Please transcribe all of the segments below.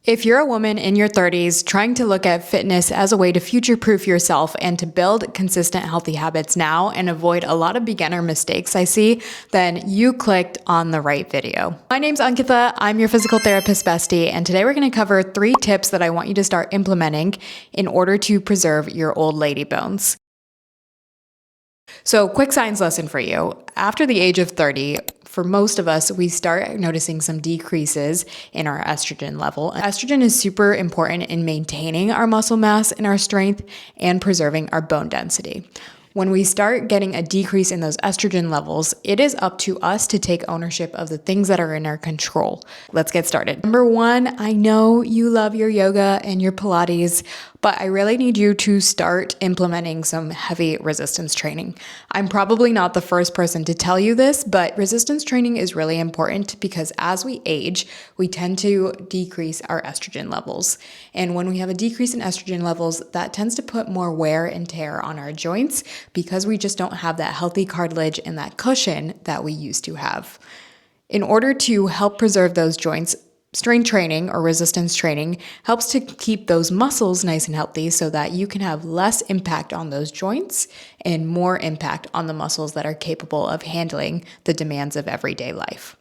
If you're a woman in your 30s trying to look at fitness as a way to future-proof yourself and to build consistent healthy habits now and avoid a lot of beginner mistakes I see, then you clicked on the right video. My name's Ankita, I'm your physical therapist bestie, and today we're going to cover 3 tips that I want you to start implementing in order to preserve your old lady bones. So, quick science lesson for you. After the age of 30, for most of us, we start noticing some decreases in our estrogen level. Estrogen is super important in maintaining our muscle mass and our strength and preserving our bone density. When we start getting a decrease in those estrogen levels, it is up to us to take ownership of the things that are in our control. Let's get started. Number 1, I know you love your yoga and your Pilates, but I really need you to start implementing some heavy resistance training. I'm probably not the first person to tell you this, but resistance training is really important because as we age, we tend to decrease our estrogen levels. And when we have a decrease in estrogen levels, that tends to put more wear and tear on our joints because we just don't have that healthy cartilage and that cushion that we used to have. In order to help preserve those joints, strength training or resistance training helps to keep those muscles nice and healthy so that you can have less impact on those joints and more impact on the muscles that are capable of handling the demands of everyday life.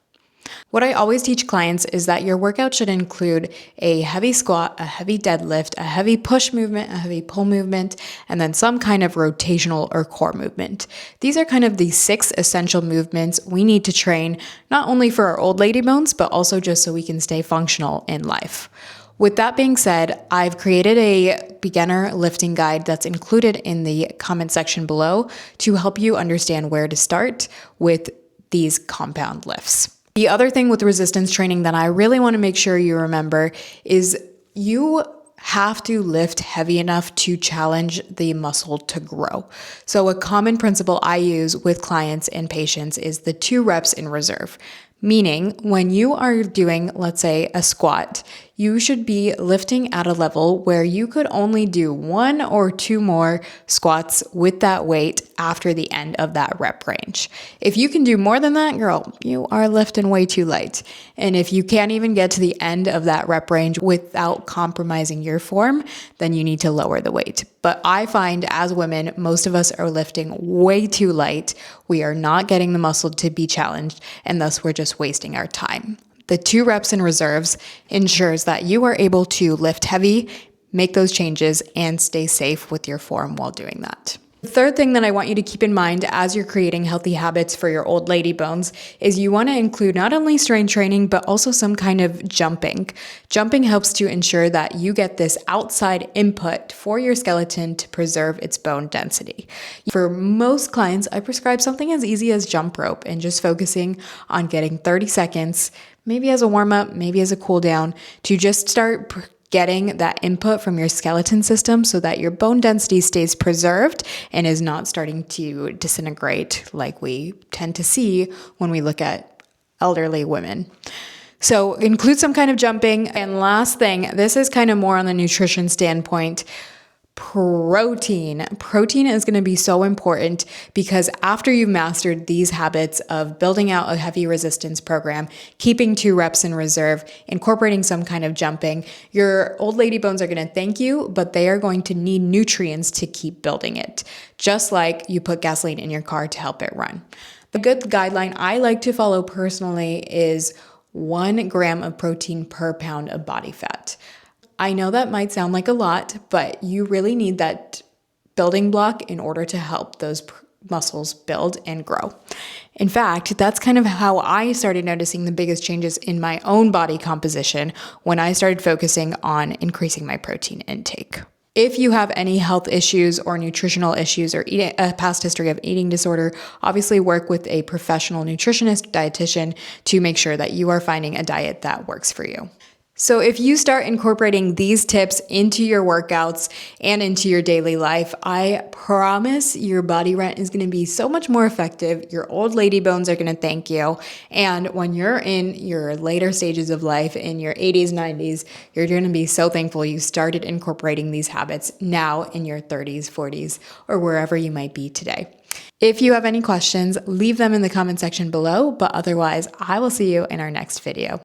What I always teach clients is that your workout should include a heavy squat, a heavy deadlift, a heavy push movement, a heavy pull movement, and then some kind of rotational or core movement. These are kind of the 6 essential movements we need to train, not only for our old lady bones, but also just so we can stay functional in life. With that being said, I've created a beginner lifting guide that's included in the comment section below to help you understand where to start with these compound lifts. The other thing with resistance training that I really want to make sure you remember is you have to lift heavy enough to challenge the muscle to grow. So a common principle I use with clients and patients is the 2 reps in reserve. Meaning when you are doing, let's say, a squat, you should be lifting at a level where you could only do 1 or 2 more squats with that weight after the end of that rep range. If you can do more than that, girl, you are lifting way too light. And if you can't even get to the end of that rep range without compromising your form, then you need to lower the weight. But I find as women, most of us are lifting way too light. We are not getting the muscle to be challenged, and thus we're just wasting our time. The 2 reps in reserves ensures that you are able to lift heavy, make those changes, and stay safe with your form while doing that. The third thing that I want you to keep in mind as you're creating healthy habits for your old lady bones is you want to include not only strength training, but also some kind of jumping. Jumping helps to ensure that you get this outside input for your skeleton to preserve its bone density. For most clients, I prescribe something as easy as jump rope and just focusing on getting 30 seconds, maybe as a warm-up, maybe as a cool down, to just start getting that input from your skeleton system so that your bone density stays preserved and is not starting to disintegrate like we tend to see when we look at elderly women. So include some kind of jumping. And last thing, this is kind of more on the nutrition standpoint. Protein. Protein is going to be so important because after you've mastered these habits of building out a heavy resistance program, keeping 2 reps in reserve, incorporating some kind of jumping, your old lady bones are going to thank you, but they are going to need nutrients to keep building it, just like you put gasoline in your car to help it run. The good guideline I like to follow personally is 1 gram of protein per pound of body fat. I know that might sound like a lot, but you really need that building block in order to help those muscles build and grow. In fact, that's kind of how I started noticing the biggest changes in my own body composition when I started focusing on increasing my protein intake. If you have any health issues or nutritional issues or a past history of eating disorder, obviously work with a professional nutritionist, dietitian to make sure that you are finding a diet that works for you. So if you start incorporating these tips into your workouts and into your daily life, I promise your body rent is going to be so much more effective. Your old lady bones are going to thank you. And when you're in your later stages of life, in your 80s, 90s, you're going to be so thankful you started incorporating these habits now in your 30s, 40s, or wherever you might be today. If you have any questions, leave them in the comment section below, but otherwise, I will see you in our next video.